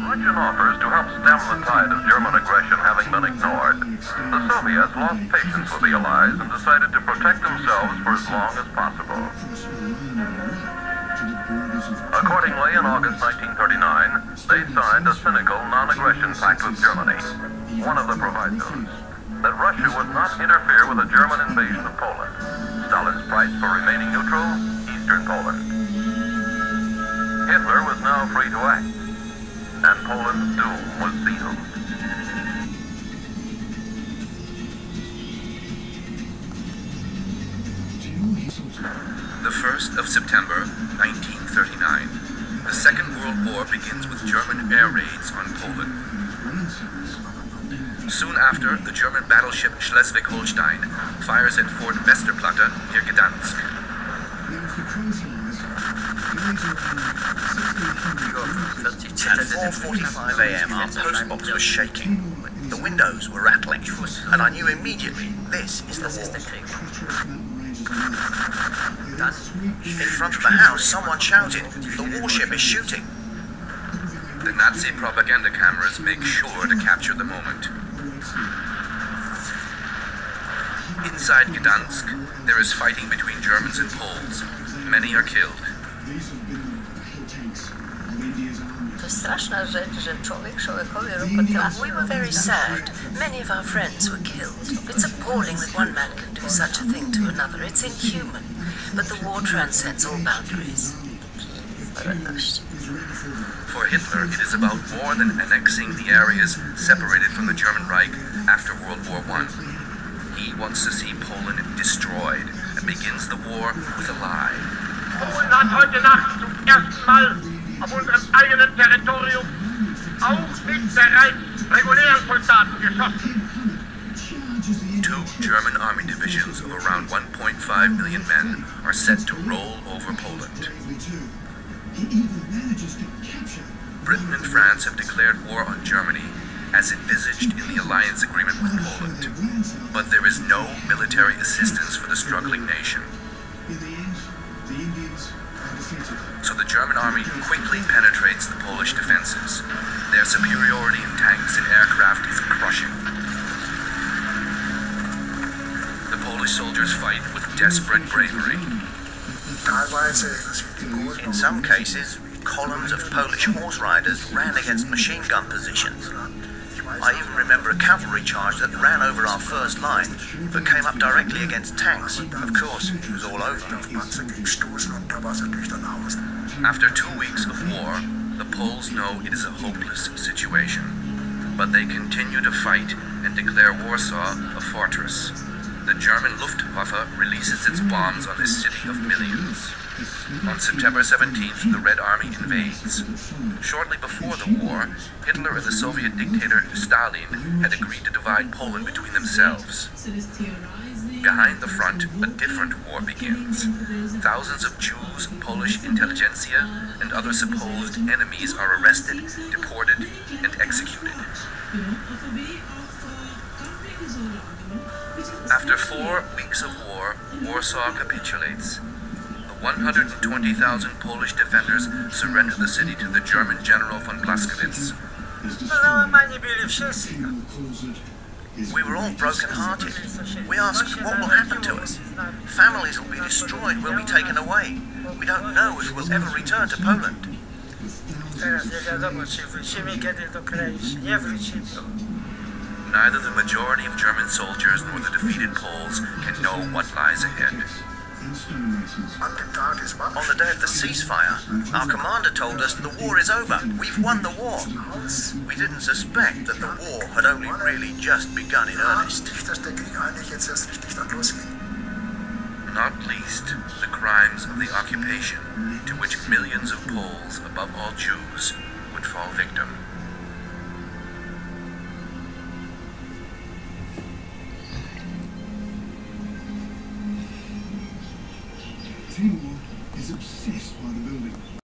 Russian offers to help stem the tide of German aggression having been ignored, the Soviets lost patience with the Allies and decided to protect themselves for as long as possible. Accordingly, in August 1939, they signed a cynical non-aggression pact with Germany. One of the provisos, that Russia would not interfere with a German invasion of Poland. Stalin's price for remaining neutral, Eastern Poland. Hitler was now free to act, and Poland's doom was sealed. The 1st of September, 1939. The Second World War begins with German air raids on Poland. Soon after, the German battleship Schleswig-Holstein fires at Fort Westerplatte near Gdansk. At 4:45 a.m. our post box was shaking. The windows were rattling, and I knew immediately this is the war. In front of the house, someone shouted, "The warship is shooting!" The Nazi propaganda cameras make sure to capture the moment. Inside Gdansk, there is fighting between Germans and Poles. Many are killed. We were very sad. Many of our friends were killed. It's appalling that one man can do such a thing to another. It's inhuman. But the war transcends all boundaries. For Hitler, it is about more than annexing the areas separated from the German Reich after World War I. He wants to see Poland destroyed and begins the war with a lie. Polen hat heute Nacht zum ersten Mal auf unserem eigenen Territorium auch mit bereits regulären Soldaten geschossen. 2 German army divisions of around 1.5 million men are set to roll over Poland. Britain and France have declared war on Germany as envisaged in the alliance agreement with Poland, but there is no military assistance for the struggling nation. So the German army quickly penetrates the Polish defenses. Their superiority in tanks and aircraft is crushing. The Polish soldiers fight with desperate bravery. In some cases, columns of Polish horse riders ran against machine gun positions. I even remember a cavalry charge that ran over our first line, but came up directly against tanks. Of course, it was all over. After 2 weeks of war, the Poles know it is a hopeless situation. But they continue to fight and declare Warsaw a fortress. The German Luftwaffe releases its bombs on this city of millions. On September 17th, the Red Army invades. Shortly before the war, Hitler and the Soviet dictator Stalin had agreed to divide Poland between themselves. Behind the front, a different war begins. Thousands of Jews, Polish intelligentsia, and other supposed enemies are arrested, deported, and executed. After 4 weeks of war, Warsaw capitulates. The 120,000 Polish defenders surrender the city to the German general von Blaskowitz. We were all broken-hearted. We asked, what will happen to us? Families will be destroyed, we'll be taken away. We don't know if we'll ever return to Poland. Neither the majority of German soldiers nor the defeated Poles can know what lies ahead. On the day of the ceasefire, our commander told us the war is over. We've won the war. We didn't suspect that the war had only really just begun in earnest. Not least the crimes of the occupation, to which millions of Poles, above all Jews, would fall victim. Timur is obsessed by the building.